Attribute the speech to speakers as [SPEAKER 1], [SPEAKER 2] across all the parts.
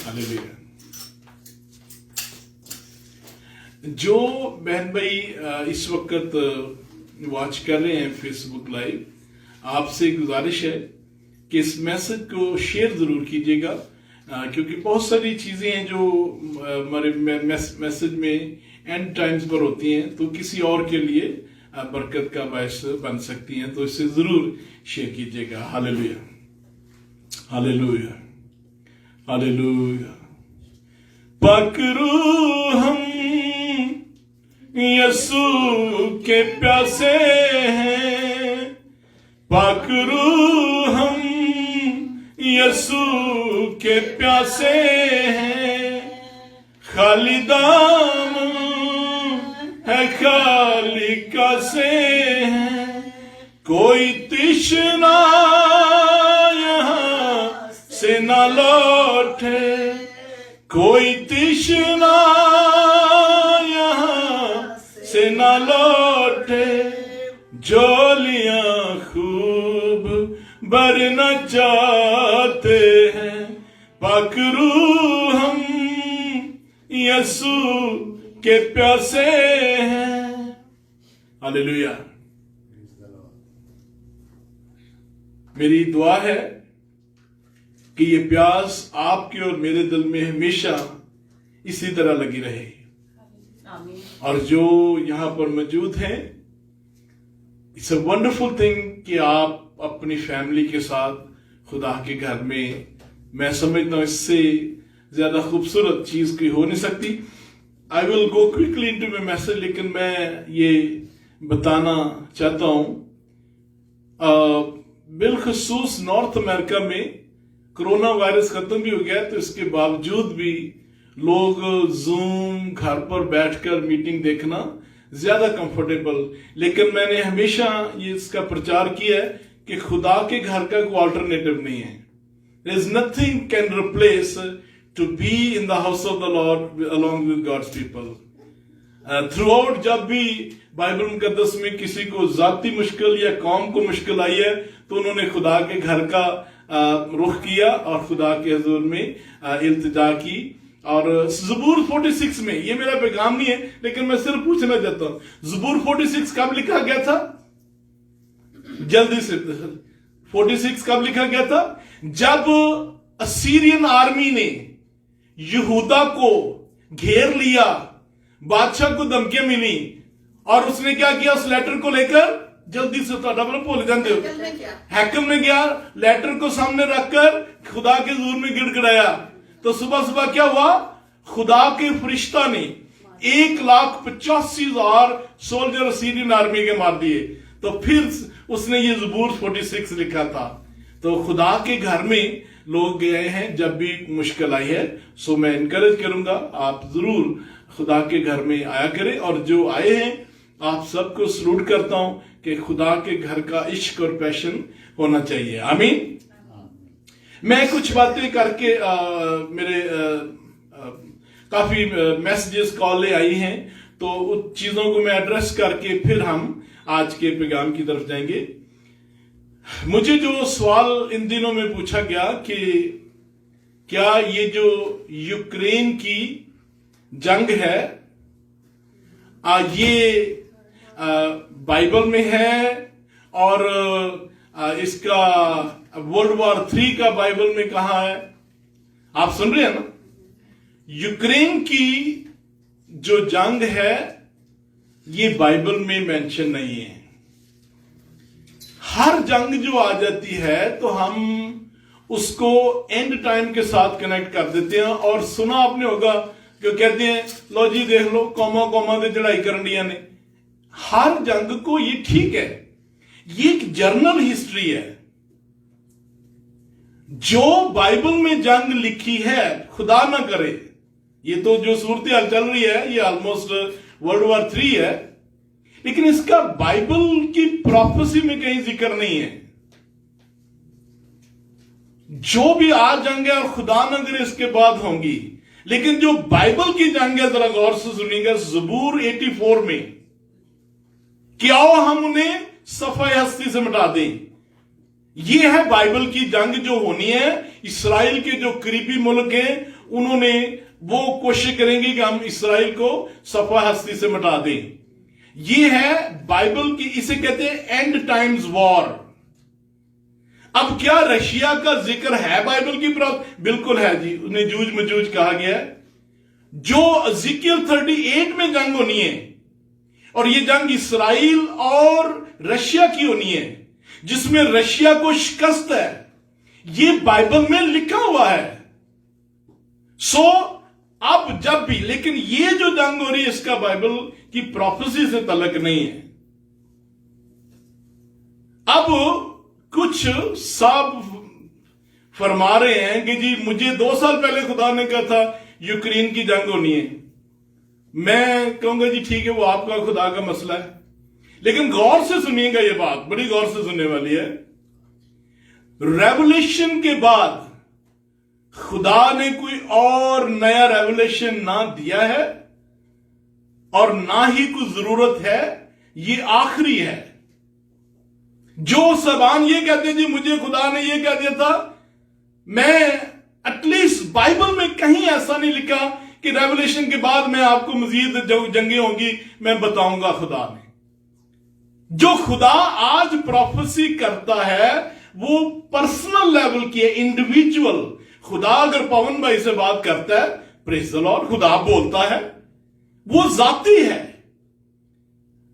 [SPEAKER 1] Hallelujah. जो बहन भाई इस वक्त वॉच कर रहे हैं फेसबुक लाइव, आपसे गुजारिश है कि इस मैसेज को शेयर जरूर कीजिएगा, क्योंकि बहुत सारी चीजें हैं जो हमारे मैसेज में एंड टाइम्स पर होती हैं, तो किसी और के लिए बरकत का बायस बन सकती हैं, तो इसे जरूर शेयर कीजिएगा। Hallelujah, hallelujah, hallelujah. पकड़ू हम यीशु के प्यासे हैं, पकड़ू हम यीशु के प्यासे हैं, खाली दाम है खाली कासे हैं, कोई तृष्णा यहाँ से न लौटे, कोई तृष्णा यहाँ से न लौटे, झोलियां खूब भरना चाहते हैं, पकड़ू हम यीशु के प्यासे हैं। हालेलुया। मेरी दुआ है कि ये प्यास आपके और मेरे दिल में हमेशा इसी तरह लगी रहे, और जो यहां पर मौजूद हैं, इट्स अ वंडरफुल थिंग कि आप अपनी फैमिली के साथ खुदा के घर में, मैं समझता हूं इससे ज्यादा खूबसूरत चीज कोई हो नहीं सकती। I will go quickly into my message, लेकिन मैं ये बताना चाहता हूं, बिलखसूस नॉर्थ अमेरिका में कोरोना वायरस खत्म भी हो गया, तो इसके बावजूद भी लोग जूम घर पर बैठकर मीटिंग देखना ज्यादा कंफर्टेबल, लेकिन मैंने हमेशा ये इसका प्रचार किया है कि खुदा के घर का कोई अल्टरनेटिव नहीं है। There is nothing can replace to be in the house of the Lord along with God's people. Throughout जब भी बाइबल मुकद्दस में किसी को जाती मुश्किल या कौम को मुश्किल आई है, तो उन्होंने खुदा के घर का रुख किया और खुदा के हुजूर में इल्तिजा की। और ज़बूर 46 में, ये मेरा पैगाम नहीं है, लेकिन मैं सिर्फ पूछना चाहता हूं, ज़बूर 46 कब लिखा गया था? जल्दी से 46 कब लिखा गया था? जब असीरियन आर्मी ने यहूदा को घेर लिया, बादशाह को धमकियां मिली, और उसने क्या किया? उस लेटर को लेकर जल्दी से, तो डबल भूल जाते हो, हैकल में गया, लेटर को सामने रखकर खुदा के हुजूर में गिड़गिड़ाया। तो सुबह सुबह क्या हुआ? खुदा के फरिश्ता ने 1,85,000 सोल्जर सीरियन आर्मी के मार दिए। तो फिर उसने ये ज़बूर 46 लिखा था। तो खुदा के घर में लोग गए हैं जब भी मुश्किल आई है। सो मैं इनकरेज करूंगा, आप जरूर खुदा के घर में आया करें, और जो आए हैं आप सबको सलूट करता हूं कि खुदा के घर का इश्क और पैशन होना चाहिए। आमीन। मैं कुछ बातें करके मेरे काफी मैसेजेस कॉलें आई हैं, तो उन चीजों को मैं एड्रेस करके फिर हम आज के पैगाम की तरफ जाएंगे। मुझे जो सवाल इन दिनों में पूछा गया कि क्या ये जो यूक्रेन की जंग है, ये बाइबल में है, और इसका वर्ल्ड वॉर 3 का बाइबल में कहा है? आप सुन रहे हैं ना? यूक्रेन की जो जंग है ये बाइबल में मेंशन नहीं है। हर जंग जो आ जाती है तो हम उसको एंड टाइम के साथ कनेक्ट कर देते हैं, और सुना आपने होगा कि कहते हैं लो जी देख लो, कौमा कौमा से चढ़ाई कर दिया ने। हर जंग को ये ठीक है, ये एक जर्नल हिस्ट्री है। जो बाइबल में जंग लिखी है, खुदा ना करे, ये तो जो सूरत हाल चल रही है ये ऑलमोस्ट वर्ल्ड वॉर 3 है, लेकिन इसका बाइबल की प्रोफेसी में कहीं जिक्र नहीं है। जो भी आज जंग है और खुदा न करे इसके बाद होंगी, लेकिन जो बाइबल की जंग है, जरा गौर से सुनिएगा, ज़बूर 84 में कि आओ हम उन्हें सफाई हस्ती से मिटा दें। ये है बाइबल की जंग जो होनी है। इस्राएल के जो करीबी मुल्क हैं उन्होंने वो कोशिश करेंगे कि हम इस्राएल को सफा हस्ती से मिटा दें। ये है बाइबल की, इसे कहते हैं एंड टाइम्स वॉर। अब क्या रशिया का जिक्र है बाइबल की बिल्कुल है जी, उन्हें जूझ मजूझ कहा गया है। जो इज़ेकियल 38 में जंग होनी है, और ये जंग इस्राएल और रशिया की होनी है, जिसमें रशिया को शिकस्त है, ये बाइबल में लिखा हुआ है। सो अब जब भी, लेकिन ये जो जंग हो रही है इसका बाइबल की प्रोफेसी से तलक नहीं है। अब कुछ सब फरमा रहे हैं कि जी मुझे 2 साल पहले खुदा ने कहा था यूक्रेन की जंग होनी है। मैं कहूंगा जी ठीक है, वो आपका खुदा का मसला है, लेकिन गौर से सुनिएगा, ये बात बड़ी गौर से सुनने वाली है। रेवलेशन के बाद खुदा ने कोई और नया रेवलेशन ना दिया है और ना ही कुछ जरूरत है, ये आखिरी है। जो सबान ये कहते जी मुझे खुदा ने ये कह दिया था, मैं एटलीस्ट बाइबल में कहीं ऐसा नहीं लिखा कि रेवलेशन के बाद मैं आपको मजीद जंगें होंगी मैं बताऊंगा। खुदा ने जो खुदा आज प्रोफेसी करता है वो पर्सनल लेवल की है, इंडिविजुअल। खुदा अगर पवन भाई से बात करता है, प्रेज़ द लॉर्ड, खुदा बोलता है, वो जाती है।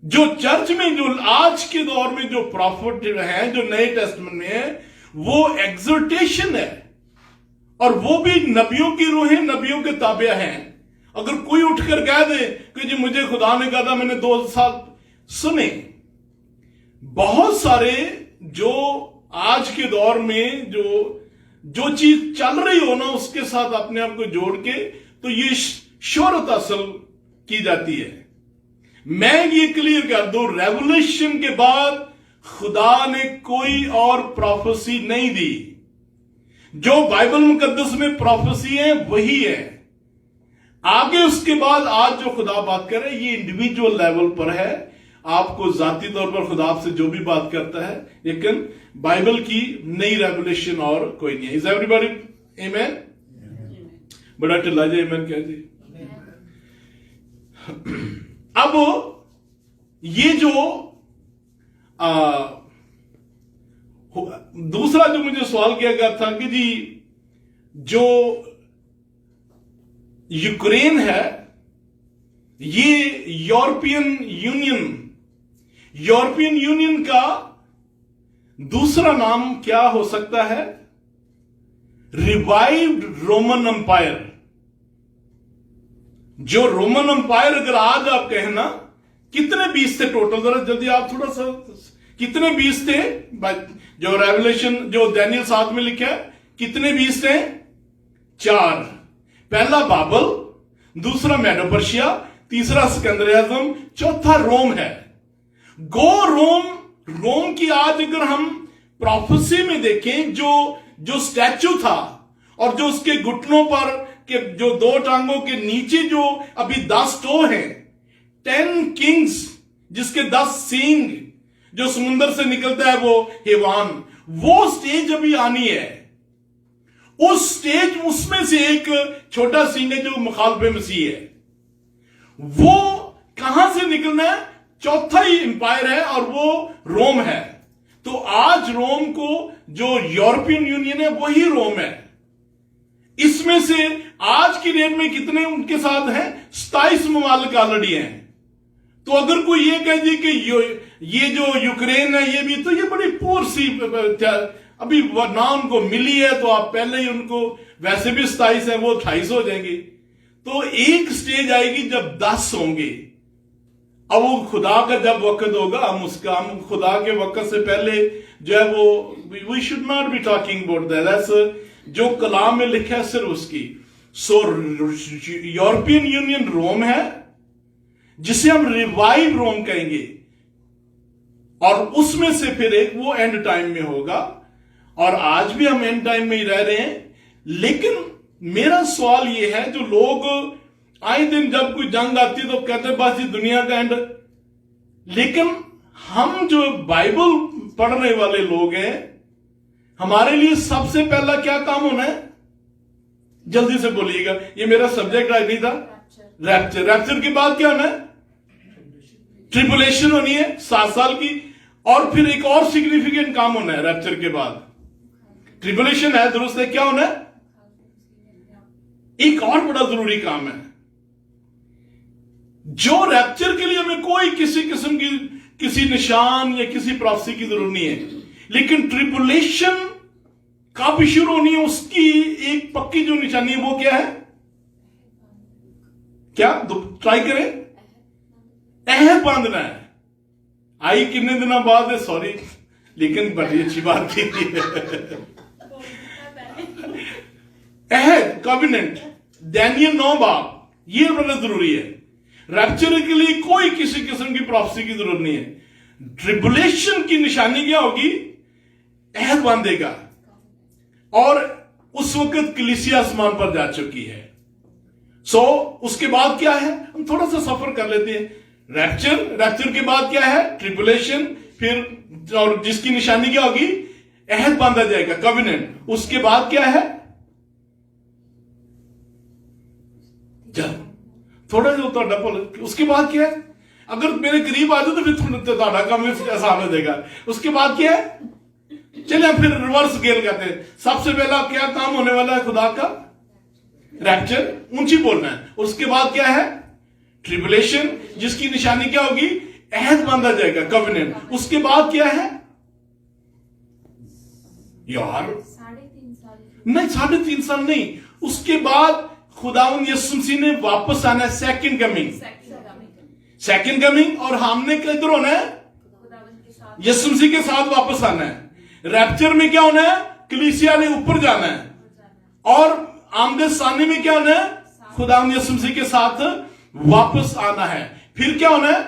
[SPEAKER 1] जो चर्च में, जो आज के दौर में जो प्रॉफिट हैं, जो नए टेस्टमेंट में है, वो एग्जोर्टेशन है, और वो भी नबियों की रूहें नबियों के ताबे हैं। अगर कोई उठकर कह दे कि जी मुझे खुदा ने कहा था, मैंने 2 साल सुने। बहुत सारे जो आज के दौर में जो चीज चल रही हो ना, उसके साथ अपने आप को जोड़ के तो ये शोहरत हासिल की जाती है। मैं ये क्लियर कर दूं, रेवोल्यूशन के बाद खुदा ने कोई और प्रोफेसी नहीं दी। जो बाइबल मुकद्दस में प्रोफेसी है वही है। आगे उसके बाद आज जो खुदा बात कर रहे हैं ये इंडिविजुअल लेवल पर है। आपको जाती तौर पर खुदा आपसे जो भी बात करता है, लेकिन बाइबल की नई रेवोल्यूशन और कोई नहीं है। इज एवरीबॉडी आमेन? बड़ा टिल्ला जी आमेन कह जी। अब ये जो दूसरा जो मुझे सवाल किया गया था कि जी जो यूक्रेन है, ये यूरोपियन यूनियन का दूसरा नाम क्या हो सकता है? Revived Roman empire. जो रोमन एम्पायर, अगर आज आप कहना कितने 20 थे टोटल, जरा जल्दी आप थोड़ा सा, कितने 20 थे? जो रेवलेशन जो डैनियल 7 में लिखा है, कितने 20 थे? 4। पहला बाबल, दूसरा मेडो पर्शिया, तीसरा सिकंदर आज़म, चौथा रोम है। रोम की आज अगर हम प्रोफेसी में देखें, जो स्टैचू था और जो उसके घुटनों पर के जो 2 टांगों के नीचे जो अभी 10 टो हैं, 10 किंग्स जिसके 10 सींग जो समुद्र से निकलता है, वो हेवान, वो स्टेज अभी आनी है। उस स्टेज, उसमें से एक छोटा सींग है जो मुखालफे मसीह है। वो कहां से निकलना है? चौथा ही एम्पायर है और वो रोम है। तो आज रोम को जो यूरोपियन यूनियन है वही रोम है। इसमें से आज की डेट में कितने उनके साथ हैं? 27 ममालिक ऑलरेडी हैं। तो अगर कोई ये कह दी कि ये जो यूक्रेन है ये भी, तो ये बड़ी पुअर सी अभी ना उनको मिली है, तो आप पहले ही उनको, वैसे भी 27 है, वो 28 हो जाएंगे। तो एक स्टेज आएगी जब 10 होंगे। अब वो खुदा का जब वक्त होगा, हम खुदा के वक्त से पहले जो है वो, we should not be talking about that, जो कलाम में लिखा है सिर्फ उसकी। सो यूरोपियन यूनियन रोम है, जिसे हम रिवाइव रोम कहेंगे, और उसमें से फिर एक वो एंड टाइम में होगा। और आज भी हम एंड टाइम में ही रह रहे हैं। लेकिन मेरा सवाल ये है, जो लोग आए दिन जब कोई जंग आती है तो कहते हैं बस ये दुनिया का एंड, लेकिन हम जो बाइबल पढ़ने वाले लोग हैं, हमारे लिए सबसे पहला क्या काम होना है? जल्दी से बोलिएगा, ये मेरा सब्जेक्ट नहीं था। रैप्चर। रैप्चर के बाद क्या होना है? ट्रिबुलेशन होनी है 7 साल की, और फिर एक और सिग्निफिकेंट काम होना है रैप्चर के बाद। ट्रिबुलेशन है, दुरुस्त है, क्या होना है? एक और बड़ा जरूरी काम है जो रैप्चर के लिए हमें कोई किसी किस्म की किसी निशान या किसी प्रोफेसी की जरूरत नहीं है, लेकिन ट्रिबुलेशन काफी शुरू होनी है, उसकी एक पक्की जो निशानी है वो क्या है? क्या ट्राई करें? अहद बांधना है। आई कितने दिनों बाद है, सॉरी, लेकिन बड़ी अच्छी बात की अहद, कॉविनेंट, दानियल 9 बाब, ये बड़ा जरूरी है। रैप्चर के लिए कोई किसी किस्म की प्रोफेसी की जरूरत नहीं है। ट्रिबुलेशन की निशानी क्या होगी? अहद बांधेगा, और उस वक्त कलीसिया आसमान पर जा चुकी है। उसके बाद क्या है? हम थोड़ा सा सफर कर लेते हैं। रैप्चर के बाद क्या है? ट्रिबुलेशन, फिर और जिसकी निशानी क्या होगी? अहद बांधा जाएगा, कॉवेनेंट। उसके बाद क्या है? थोड़ा जो तो डबल। उसके बाद क्या है? अगर मेरे करीब आ जाओ तो फिर थोड़ा कम आसान हो जाएगा। उसके बाद क्या है? चलिए फिर रिवर्स गेयर करते हैं। सबसे पहला क्या काम होने वाला है खुदा का? रैप्चर, ऊंची बोलना है। उसके बाद क्या है? ट्रिबुलेशन, जिसकी निशानी क्या होगी? अहद बांधा जाएगा, कॉवेनेंट। उसके बाद क्या है यार?
[SPEAKER 2] 3.5 साल
[SPEAKER 1] नहीं, 3.5 साल नहीं। उसके बाद खुदावंद यीशु मसीह ने वापस आना है, सेकंड कमिंग, और हमने किधर होना है? यीशु मसीह के साथ वापस आना है। रैप्चर में क्या होना है? कलीसिया ने ऊपर जाना है, और आमदे सानी में क्या होना है? खुदावंद यीशु मसीह के साथ वापस आना है। फिर क्या होना है?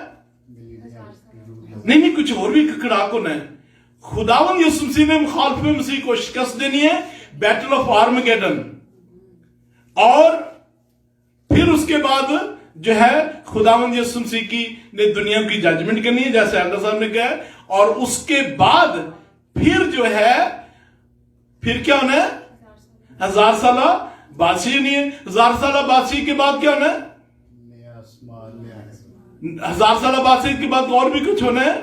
[SPEAKER 1] नहीं, कुछ और भी कड़ाक होना है। खुदावंद यीशु मसीह ने मुखालिफ मसीह को शिकस्त देनी है, बैटल ऑफ आर्मगेडन। और फिर उसके बाद जो है खुदावंद यीशु मसीह की ने दुनिया की जजमेंट करनी है, जैसे एल्डर साहब ने कहा। और उसके बाद फिर जो है, फिर क्या होना है? 1000 साल बादशाही नहीं है। 1000 साल बादशाही के बाद क्या होना है? 1000 साल बादशाही के बाद और भी कुछ होना है,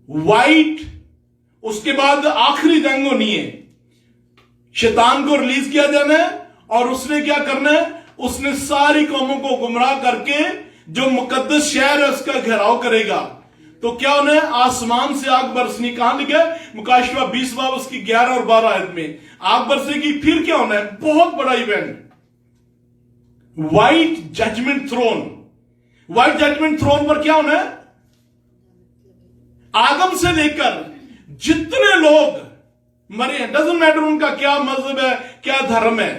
[SPEAKER 1] वाइट। उसके बाद आखिरी जंग होनी है, शैतान को रिलीज किया जाना है, और उसने क्या करना है? उसने सारी कौमों को गुमराह करके जो मुकद्दस शहर है उसका घेराव करेगा। तो क्या होना है? आसमान से आग बरसनी। कहां लिखा है? मुकाशवा 20 बाब उसकी 11 और 12 आयत में आग बरसेगी। फिर क्या होना है? बहुत बड़ा event, white judgment throne. White judgment throne पर क्या होना है? आदम से लेकर जितने लोग मरे हैं, डजंट मैटर उनका क्या मजहब है, क्या धर्म है,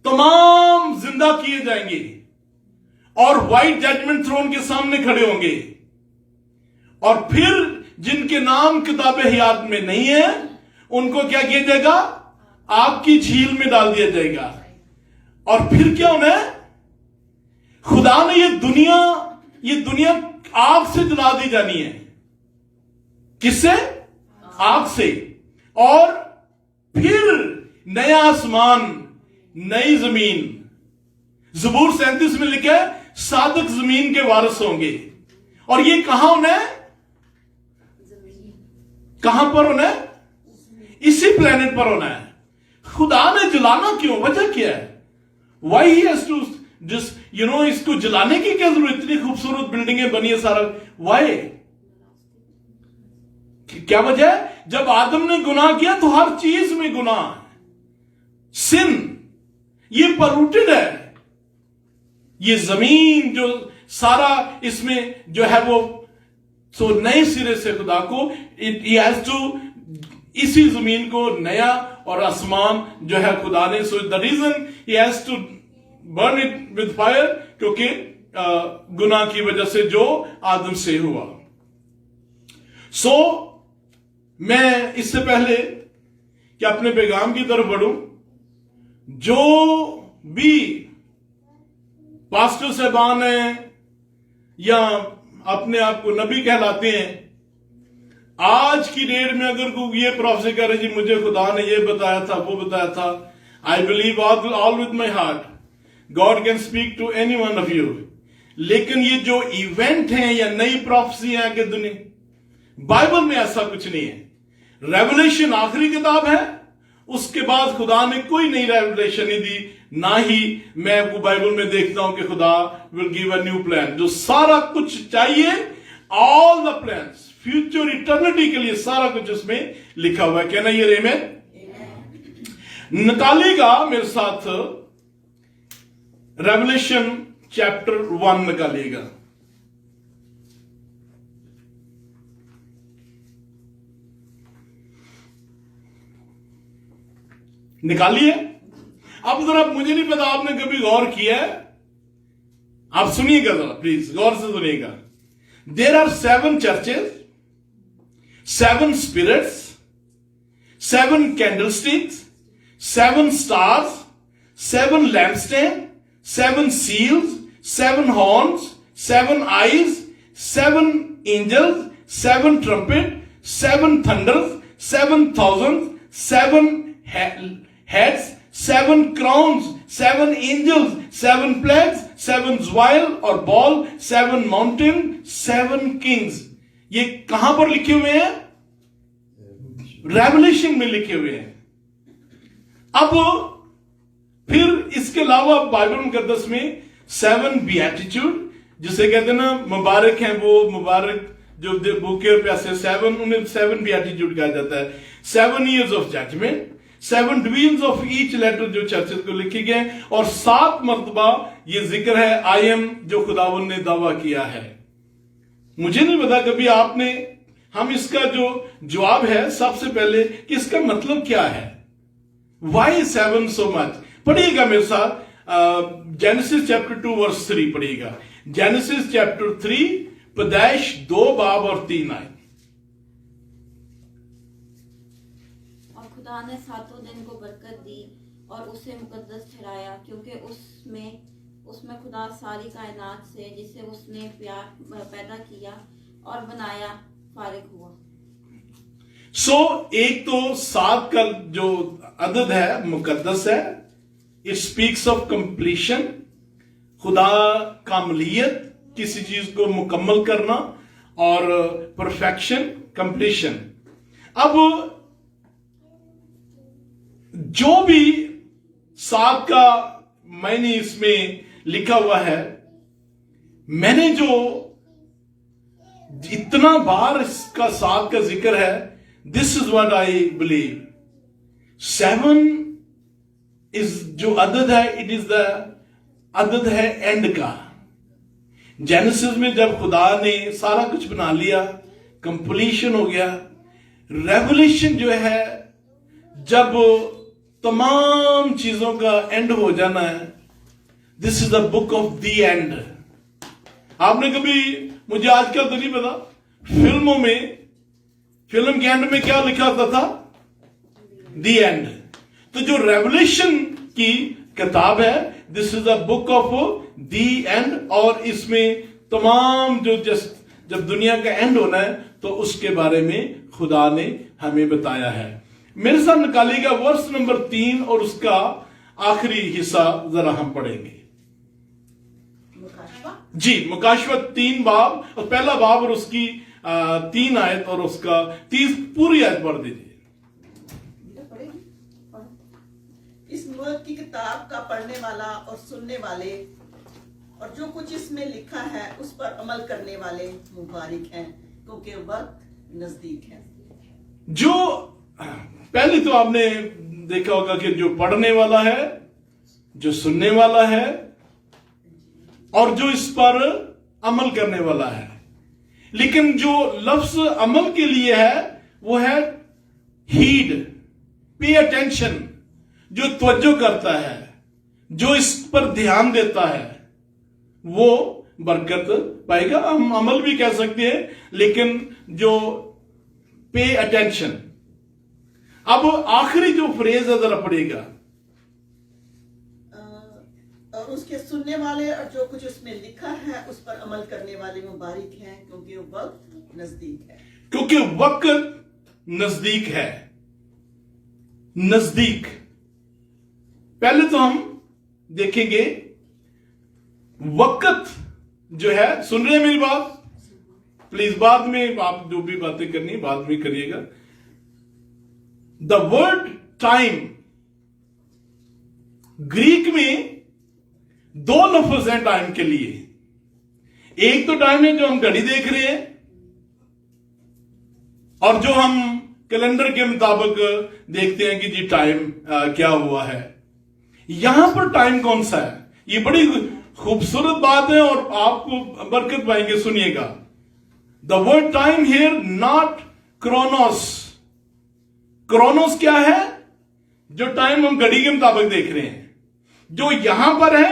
[SPEAKER 1] तमाम जिंदा किए जाएंगे और व्हाइट जजमेंट थ्रोन के सामने खड़े होंगे। और फिर जिनके नाम किताबे हयात में नहीं है उनको क्या किया जाएगा? आपकी झील में डाल दिया जाएगा। और फिर क्या होना है? खुदा ने ये दुनिया आग से जला दी जानी है। किससे? आग से। और फिर नया आसमान, नई जमीन। ज़बूर 37 में लिखा है सादक जमीन के वारिस होंगे। और ये कहां होना है? कहां पर होना है? इसी प्लेनेट पर होना है। खुदा ने जलाना क्यों? वजह क्या है? Why he has to just इसको जलाने की क्या जरूरत? इतनी खूबसूरत बिल्डिंगें बनी है, सारा वाई, क्या वजह है? जब आदम ने गुनाह किया तो हर चीज में गुनाह, सिन, ये पॉल्यूटेड है। ये जमीन जो सारा इसमें जो है वो नए सिरे से खुदा को इट हैज टू, इसी जमीन को नया और आसमान जो है खुदा ने, so the reason he has to burn it with fire, क्योंकि गुनाह की वजह से जो आदम से हुआ। मैं इससे पहले कि अपने पैगाम की तरफ बढ़ूं, जो भी पास्टर साहबान हैं या अपने आप को नबी कहलाते हैं, आज की डेट में अगर कोई ये प्रोफेसी करे जी मुझे खुदा ने ये बताया था वो बताया था, I believe all with my heart God can speak to any one of you. लेकिन ये जो इवेंट है या नई प्रोफेसी है कि दुनिया, बाइबल में ऐसा कुछ नहीं है। रेवलेशन आखिरी किताब है, उसके बाद खुदा ने कोई नई रेवलेशन नहीं दी, ना ही मैं आपको बाइबल में देखता हूं कि खुदा will give a new plan. जो सारा कुछ चाहिए, all the plans future eternity के लिए सारा कुछ उसमें लिखा हुआ है। कहना ये रेमेन निकालेगा मेरे साथ रेवलेशन चैप्टर 1 निकालिएगा। निकालिए। अब जरा मुझे नहीं पता आपने कभी गौर किया है, आप सुनिएगा जरा प्लीज, गौर से सुनिएगा। There are 7 churches, 7 spirits, 7 candlesticks, 7 stars, 7 lampstands, 7 seals, 7 horns, 7 eyes, 7 angels, 7 trumpets, 7 thunders, 7 thousands, 7 heads, 7 crowns, 7 angels, 7 plagues, 7 vial और ball, 7 mountain, 7 kings। ये कहां पर लिखे हुए हैं? रेवलेशन में लिखे हुए हैं। अब फिर इसके अलावा बाइबल मुकद्दस में 7 बीएटिट्यूड, जिसे कहते हैं ना मुबारक हैं वो, मुबारक जो भूखे और प्यासे, 7 उन्हें 7 बीएटिट्यूड कहा जाता है। 7 years of judgment, 7 divisions of each letter जो चर्चेस को लिखे गए, और 7 मर्तबा ये जिक्र है आई एम जो खुदावन ने दावा किया है। मुझे नहीं पता कभी आपने, हम इसका जो जवाब है सबसे पहले कि इसका मतलब क्या है, वाई 7 सो मच। पढ़िएगा मेरे साथ जेनेसिस चैप्टर 2 वर्स 3 पढ़िएगा। जेनेसिस चैप्टर 3 पैदाइश 2 बाब और 3 आए।
[SPEAKER 2] और खुदा ने 7 दिन को बरकत दी और उसे मुकद्दस ठहराया, क्योंकि उसमें खुदा सारी कायनात से जिसे उसने पैदा किया और बनाया फारिग हुआ।
[SPEAKER 1] सो एक तो 7 का जो अदद है मुकद्दस है, इट स्पीक्स ऑफ कंप्लीशन, खुदा कामलियत, किसी चीज को मुकम्मल करना, और परफेक्शन, कंप्लीशन। अब जो भी 7 का मैंने इसमें लिखा हुआ है, मैंने जो इतना बार इसका 7 का जिक्र है, this is what I believe. 7 is जो अदद है, इट इज द अदद है एंड का। जेनेसिस में जब खुदा ने सारा कुछ बना लिया, कंप्लीशन हो गया। रेवलेशन जो है, जब तमाम चीजों का एंड हो जाना है, this is the book of the end. आपने कभी, मुझे आजकल तो नहीं पता, फिल्मों में फिल्म के एंड में क्या लिखा होता था? The end. तो जो रेवलेशन की किताब है, this is the book of the end, और इसमें तमाम जो जब दुनिया का एंड होना है तो उसके बारे में खुदा ने हमें बताया है। मेरे साथ निकालिएगा वर्स नंबर 3 और उसका आखिरी हिस्सा जरा हम पढ़ेंगे। जी, मुकाशवत 3 बाब और पहला बाब और उसकी 3 आयत और उसका 30 पूरी आयत पढ़ दीजिए।
[SPEAKER 3] इस मुल्क की किताब का पढ़ने वाला और सुनने वाले और जो कुछ इसमें लिखा है उस पर अमल करने वाले मुबारक हैं, क्योंकि वक्त नजदीक है।
[SPEAKER 1] जो पहले तो आपने देखा होगा कि जो पढ़ने वाला है, जो सुनने वाला है, और जो इस पर अमल करने वाला है। लेकिन जो लफ्ज अमल के लिए है वो है हीड, पे अटेंशन, जो तवज्जो करता है, जो इस पर ध्यान देता है, वो बरकत पाएगा। हम अमल भी कह सकते हैं, लेकिन जो पे अटेंशन। अब आखिरी जो फ्रेज है जरा पढ़ेगा।
[SPEAKER 3] और उसके सुनने वाले और जो कुछ उसमें लिखा है उस पर अमल करने वाले मुबारक हैं, क्योंकि वो वक्त नजदीक है।
[SPEAKER 1] क्योंकि वक्त नजदीक है। नजदीक, पहले तो हम देखेंगे वक्त जो है, सुन रहे हैं मेरी बात? प्लीज बाद में आप जो भी बातें करनी बाद में करिएगा। द वर्ड टाइम, ग्रीक में दो लफ्ज हैं टाइम के लिए। एक तो टाइम है जो हम घड़ी देख रहे हैं और जो हम कैलेंडर के मुताबिक देखते हैं कि जी टाइम क्या हुआ है। यहां पर टाइम कौन सा है? ये बड़ी खूबसूरत बात है और आपको बरकत पाएंगे, सुनिएगा। The word time here not chronos. Chronos क्या है? जो टाइम हम घड़ी के मुताबिक देख रहे हैं। जो यहां पर है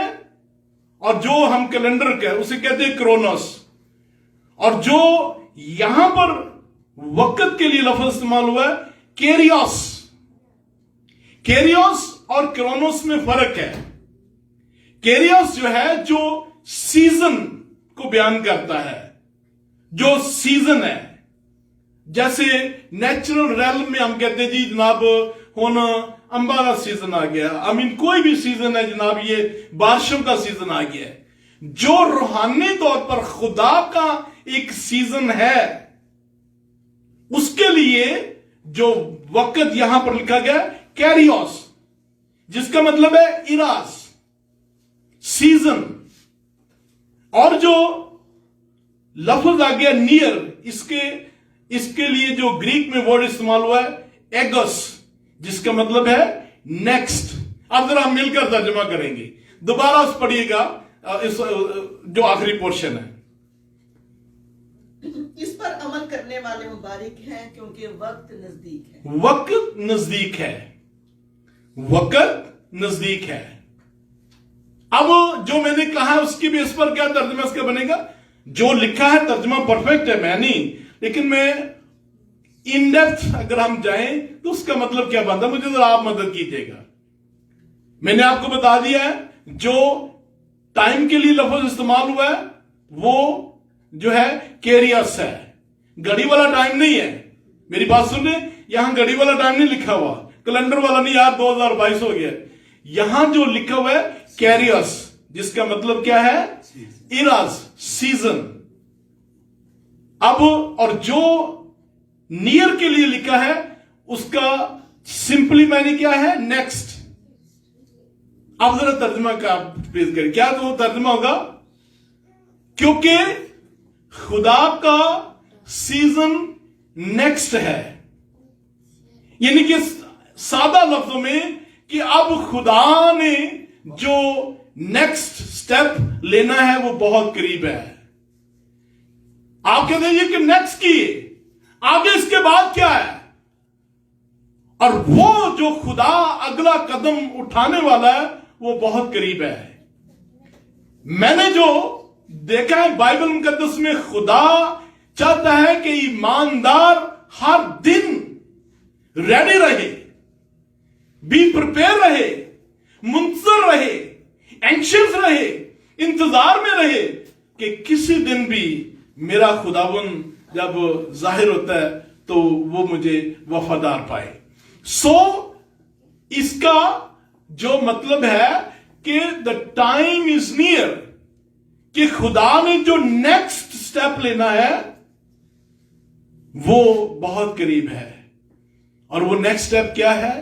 [SPEAKER 1] और जो हम कैलेंडर के उसे कहते हैं क्रोनोस। और जो यहां पर वक्त के लिए लफ्ज इस्तेमाल हुआ है केरियोस। केरियोस और क्रोनोस में फर्क है। केरियोस जो है जो सीजन को बयान करता है, जो सीजन है। जैसे नेचुरल रेलम में हम कहते हैं जी जनाब हुन अंबा का सीजन आ गया, आई मीन कोई भी सीजन है जनाब, ये बारिशों का सीजन आ गया है। जो रूहानी तौर पर खुदा का एक सीजन है, उसके लिए जो वक्त यहां पर लिखा गया कैरियोस, जिसका मतलब है इराज, सीजन। और जो लफ्ज आ गया नियर, इसके लिए जो ग्रीक में वर्ड इस्तेमाल हुआ है एगोस, जिसका मतलब है नेक्स्ट। अब जरा हम मिलकर तर्जुमा करेंगे, दोबारा उस पढ़िएगा इस जो आखिरी पोर्शन है।
[SPEAKER 3] इस पर अमल करने वाले मुबारक हैं क्योंकि वक्त नजदीक है।
[SPEAKER 1] वक्त नजदीक है, वक्त नजदीक है। अब जो मैंने कहा है उसकी बेस पर क्या तर्जुमा इसका बनेगा? जो लिखा है तर्जुमा परफेक्ट है, मैं नहीं, लेकिन मैं इन डेप्थ अगर हम जाएं तो उसका मतलब क्या बनता है, मुझे जरा आप मदद कीजिएगा। मैंने आपको बता दिया है जो टाइम के लिए लफ्ज इस्तेमाल हुआ है वो जो है केरियस है, घड़ी वाला टाइम नहीं है। मेरी बात सुन रहे, यहां घड़ी वाला टाइम नहीं लिखा हुआ, कैलेंडर वाला नहीं यार 2022 हो गया। यहां जो लिखा हुआ है कैरियस, जिसका मतलब क्या है? Ira's, season. अब और जो नियर के लिए लिखा है उसका सिंपली मैंने क्या है? नेक्स्ट। अब जरा तर्जुमा का पेश करें, क्या तो तर्जुमा होगा? क्योंकि खुदा का सीजन नेक्स्ट है, यानी कि सादा लफ्जों में कि अब खुदा ने जो नेक्स्ट स्टेप लेना है वो बहुत करीब है। आप कहते हैं कि नेक्स्ट की आगे इसके बाद क्या है? और वो जो खुदा अगला कदम उठाने वाला है वो बहुत करीब है। मैंने जो देखा है बाइबल मुकद्दस में, खुदा चाहता है कि ईमानदार हर दिन रेडी रहे, बी प्रिपेयर रहे, मुंतजर रहे, एंशियस रहे, इंतजार में रहे कि किसी दिन भी मेरा खुदावन जब जाहिर होता है तो वो मुझे वफादार पाए। सो इसका जो मतलब है कि द टाइम इज नियर, कि खुदा ने जो नेक्स्ट स्टेप लेना है वो बहुत करीब है। और वो नेक्स्ट स्टेप क्या है?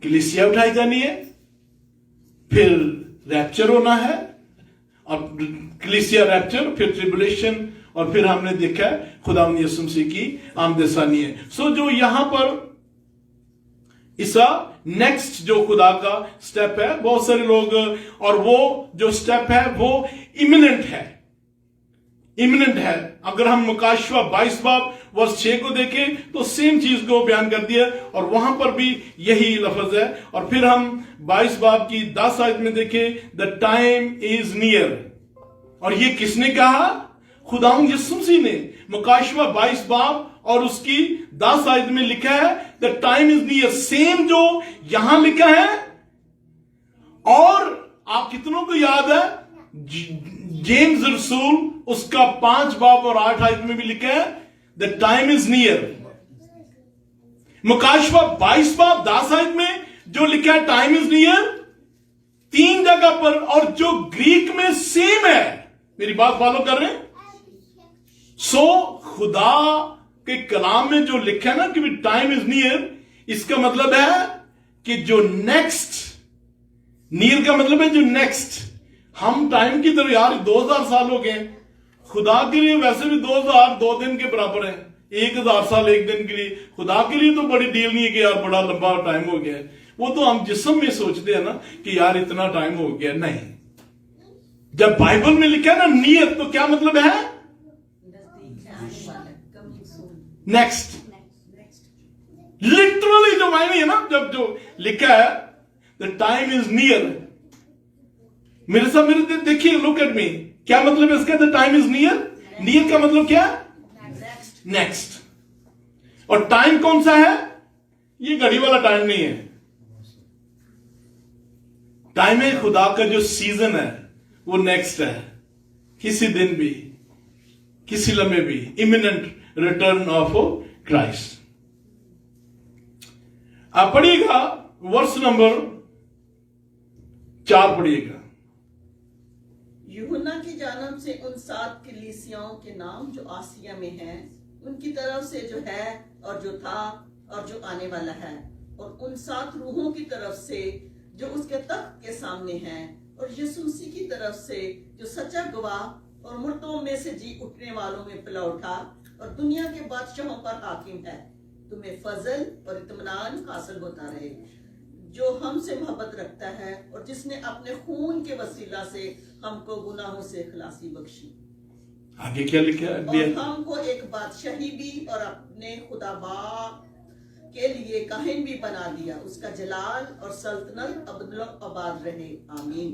[SPEAKER 1] कलीसिया उठाई जानी है, फिर रैप्चर होना है, और कलीसिया रैप्चर, फिर ट्रिबुलेशन, और फिर हमने देखा है खुदावंद यीशु मसीह की आमदसानी है। सो जो यहां पर इसका नेक्स्ट जो खुदा का स्टेप है, बहुत सारे लोग, और वो जो स्टेप है वो इमिनेंट है, इमिनेंट है। अगर हम मुकाशवा 22 बाब वर्ष 6 को देखें तो सेम चीज को बयान कर दिया, और वहां पर भी यही लफ्ज है। और फिर हम 22 बाब की 10 आयत में देखें, द टाइम इज नियर, और ये किसने कहा? खुदावंद यीशु मसीह ने। मुकाशवा 22 बाब और उसकी 10 आयत में लिखा है the time is near, same जो यहां लिखा है। और आप कितनों को याद है जेम्स रसूल उसका 5 बाब और 8 आयत में भी लिखा है द टाइम इज नियर। मुकाशवा 22 बाब 10 आयत में जो लिखा है टाइम इज नियर, 3 जगह पर, और जो ग्रीक में सेम है। मेरी बात फॉलो कर रहे हैं? सो खुदा के कलाम में जो लिखा है ना कि टाइम इज नियर, इसका मतलब है कि जो नेक्स्ट, नियर का मतलब है जो नेक्स्ट। हम टाइम की तरफ यार 2000 साल हो गए, खुदा के लिए वैसे भी 2000 2 दिन के बराबर है, 1000 साल 1 दिन के लिए। खुदा के लिए तो बड़ी डील नहीं है कि यार बड़ा लंबा टाइम हो गया है। वो तो हम जिस्म में सोचते हैं ना कि यार इतना टाइम हो गया। नहीं, जब बाइबल में लिखा है ना नियर, तो क्या मतलब है? नेक्स्ट। लिटरली जो मायने है ना, जब जो लिखा है द टाइम इज नियर, मेरे साथ मेरे देखिए, लुक एट मी, क्या मतलब है इसका? The time is near. Near का मतलब क्या? नेक्स्ट। और टाइम कौन सा है? ये घड़ी वाला टाइम नहीं है। टाइम है खुदा का जो सीजन है, वो नेक्स्ट है। किसी दिन भी, किसी लम्हे भी, इमिनेंट रिटर्न ऑफ क्राइस्ट। आप पढ़िएगा वर्ष नंबर 4 पढ़िएगा।
[SPEAKER 3] यूहन्ना की जानब से उन 7 कलीसियाओं के नाम जो आसिया में हैं, उनकी तरफ से जो है और जो था और जो आने वाला है, और उन 7 रूहों की तरफ से जो उसके तख्त के सामने हैं, और यीशु मसीह की तरफ से जो सच्चा गवाह और मुर्दों में से जी उठने वालों में पिला उठा और दुनिया के बादशाहों पर हाकिम है। तुम्हें फजल और इत्मीनान हासिल होता रहे, जो हमसे मोहब्बत रखता है और जिसने अपने खून के वसीला से हमको गुनाहों से खलासी बख्शी।
[SPEAKER 1] आगे क्या लिखा है?
[SPEAKER 3] और हमको एक बादशाही भी और अपने खुदा बाप के लिए काहिन भी बना दिया। उसका जलाल और सल्तनत अबदुल आबाद रहे। आमीन।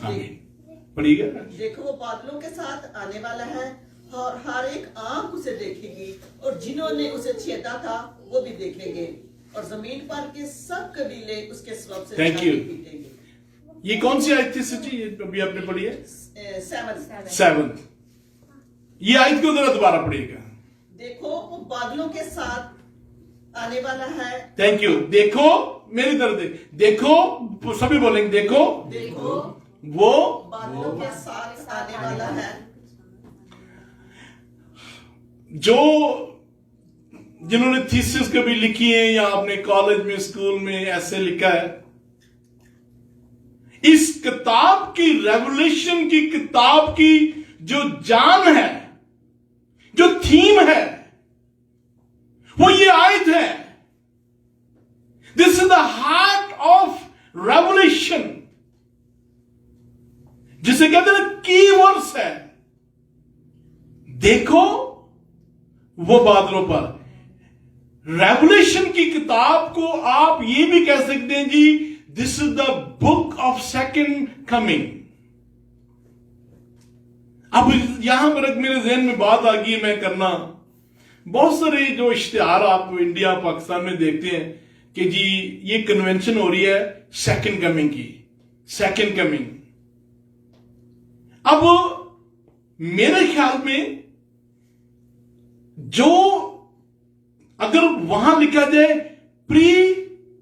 [SPEAKER 1] आमीन। पढ़िएगा।
[SPEAKER 3] देखो वो बादलों के साथ आने वाला है और हर एक आंख उसे देखेगी, और जिन्होंने उसे छेदा था वो भी देखेंगे, और जमीन पर के सब कबीले उसके सबब से
[SPEAKER 1] Thank you.
[SPEAKER 3] पीटेंगे।
[SPEAKER 1] ये कौन सी आयत थी सच्ची? ये अभी आपने पढ़ी है?
[SPEAKER 3] 7।
[SPEAKER 1] ये आयत को जरा दोबारा पढ़िएगा।
[SPEAKER 3] देखो वो बादलों के साथ आने वाला है।
[SPEAKER 1] Thank you. देखो, मेरी तरफ देखो, सभी बोलेंगे देखो।
[SPEAKER 3] देखो
[SPEAKER 1] वो
[SPEAKER 3] बादलों के साथ आने वाला है।
[SPEAKER 1] जो जिन्होंने थीसिस कभी लिखी है या अपने कॉलेज में, स्कूल में ऐसे लिखा है, इस किताब की, रेवोल्यूशन की किताब की जो जान है, जो थीम है, वो ये आयत है। This is the heart of revolution, जिसे कहते हैं की वर्ड्स है। देखो वो बादलों पर। रेवोल्यूशन की किताब को आप ये भी कह सकते हैं जी, this is the book of second coming. अब यहां पर मेरे जहन में बात आ गई, मैं करना, बहुत सारे जो इश्तिहार आप इंडिया पाकिस्तान में देखते हैं कि जी ये कन्वेंशन हो रही है सेकंड कमिंग की, सेकंड कमिंग। अब मेरे ख्याल में जो अगर वहां लिखा जाए pre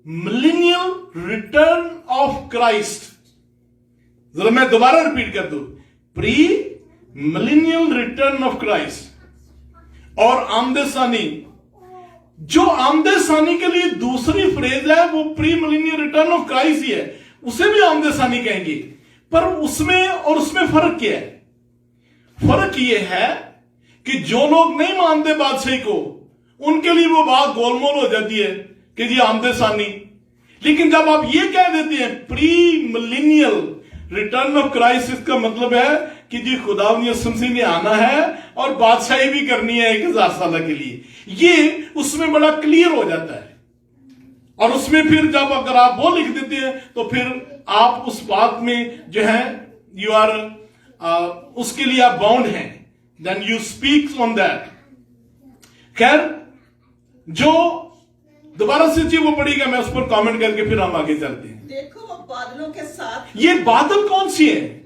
[SPEAKER 1] millennial return of Christ, जरा मैं दोबारा रिपीट कर दूं, pre millennial return of Christ, और आमदे सानी, जो आमदे सानी के लिए दूसरी फ्रेज है वो pre millennial return of Christ ही है, उसे भी आमदे सानी कहेंगे। पर उसमें और उसमें फर्क क्या है? फर्क यह है कि जो लोग नहीं मानते बादशाही को, उनके लिए वो बात गोलमोल हो जाती है कि जी आमदे सानी। लेकिन जब आप ये कह देते हैं pre millennial return of Christ, इसका मतलब है कि जी खुदा ने आना है और बादशाही भी करनी है 1000 साल के लिए। ये उसमें बड़ा क्लियर हो जाता है। और उसमें फिर जब अगर आप वो लिख देते हैं तो फिर आप उस बात में जो है यू आर उसके लिए आप बाउंड हैं, then you speak on that. खैर, जो दोबारा से चीज वो पढ़ेगा, मैं उस पर कमेंट करके फिर हम आगे चलते हैं।
[SPEAKER 3] देखो वो बादलों के साथ।
[SPEAKER 1] ये बादल कौन सी है?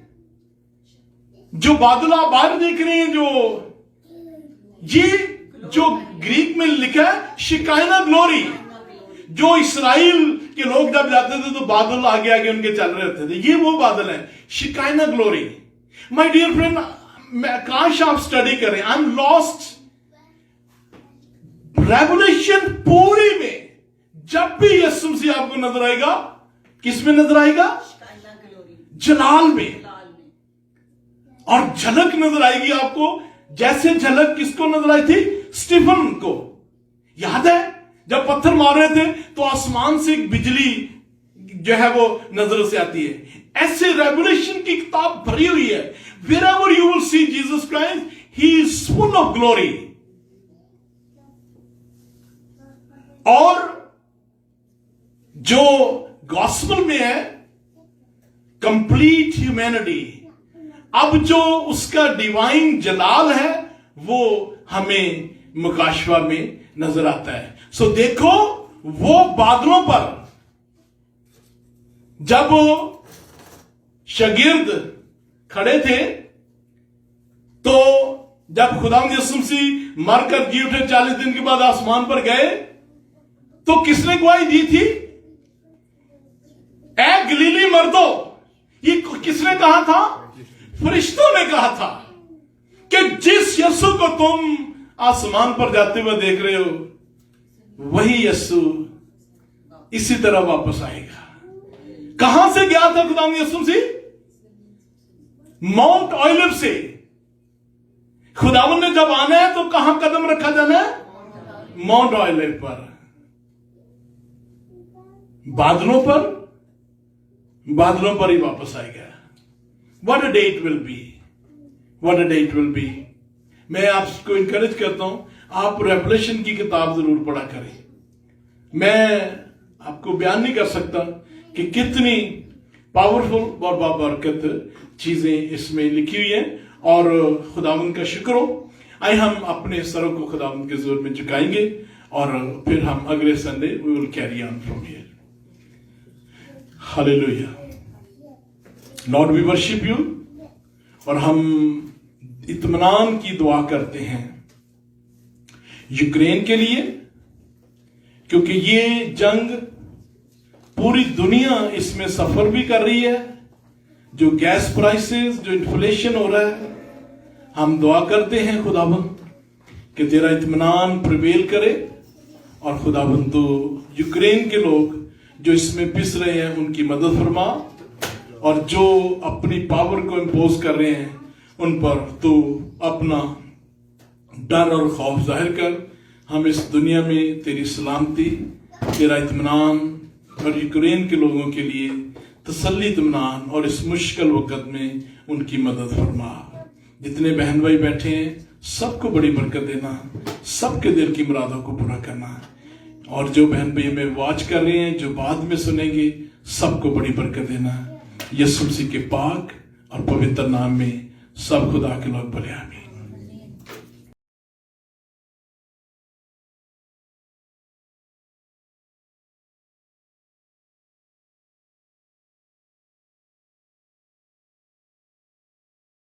[SPEAKER 1] जो बादल आप बाहर देख रहे हैं, जो ये जो ग्रीक में लिखा है शिकायना ग्लोरी, जो इस्राएल के लोग जब जाते थे तो बादल आगे आगे उनके चल रहे होते थे, ये वो बादल है शिकायना ग्लोरी। माय डियर फ्रेंड, काश आप स्टडी करें, आई एम लॉस्ट। रेवलेशन पूरी में जब भी यीशु मसीह आपको नजर आएगा, किस में नजर आएगा?
[SPEAKER 3] शिकायना ग्लोरी,
[SPEAKER 1] जलाल में।
[SPEAKER 3] लाल में।
[SPEAKER 1] और झलक नजर आएगी आपको, जैसे झलक किसको नजर आई थी? स्टीफन को। याद है जब पत्थर मार रहे थे तो आसमान से एक बिजली जो है वो नजरों से आती है। ऐसे रेवलेशन की किताब भरी हुई है। Wherever you will see Jesus Christ, he is full of glory. और जो गॉस्पेल में है कंप्लीट ह्यूमैनिटी, अब जो उसका डिवाइन जलाल है वो हमें मुकाशवा में नजर आता है। सो देखो, वो बादलों पर जब शागिर्द खड़े थे, तो जब खुदावंद यीशु मसीह मरकर जी उठे, 40 दिन के बाद आसमान पर गए, तो किसने गवाही दी थी? ए गलीली मर्दो, ये किसने कहा था? फरिश्तों ने कहा था कि जिस यीशु को तुम आसमान पर जाते हुए देख रहे हो, वही यीशु इसी तरह वापस आएगा। कहां से गया था खुदावंद यीशु मसीह? माउंट ऑलिव से। खुदावंद ने जब आना है तो कहां कदम रखा जाना है? माउंट ऑलिव पर। बादलों पर ही वापस आएगा। What a day it will be. What a day it will be. मैं आपको इंकरेज करता हूं, आप रेवलेशन की किताब जरूर पढ़ा करें। मैं आपको बयान नहीं कर सकता कि कितनी पावरफुल और बाबरकत चीजें इसमें लिखी हुई हैं, और खुदावंद का शुक्र हो। आइए हम अपने सरों को खुदावंद के जोर में झुकाएंगे और फिर हम अगले Sunday we will carry on from here. Hallelujah. Lord we worship you, और हम इत्मीनान की दुआ करते हैं यूक्रेन के लिए, क्योंकि ये जंग पूरी दुनिया इसमें सफर भी कर रही है। जो गैस प्राइसेस, जो इन्फ्लेशन हो रहा है, हम दुआ करते हैं खुदाबंद कि तेरा इत्मीनान प्रिवेल करे, और खुदाबंद तो यूक्रेन के लोग जो इसमें पिस रहे हैं उनकी मदद फरमा, और जो अपनी पावर को इंपोज कर रहे हैं उन पर तो अपना डर और खौफ जाहिर कर। हम इस दुनिया में तेरी सलामती, तेरा इत्मीनान और यूक्रेन के लोगों के लिए तसल्ली, इत्मीनान, और इस मुश्किल वक्त में उनकी मदद फरमा। जितने बहन भाई बैठे हैं सबको बड़ी बरकत देना, सबके दिल की मुरादों को पूरा करना, और जो बहन भाई हमें वॉच कर रहे हैं, जो बाद में सुनेंगे, सबको बड़ी बरकत देना। यीशु मसीह के पाक और पवित्र नाम में सब खुदा के लोग बोले आमीन।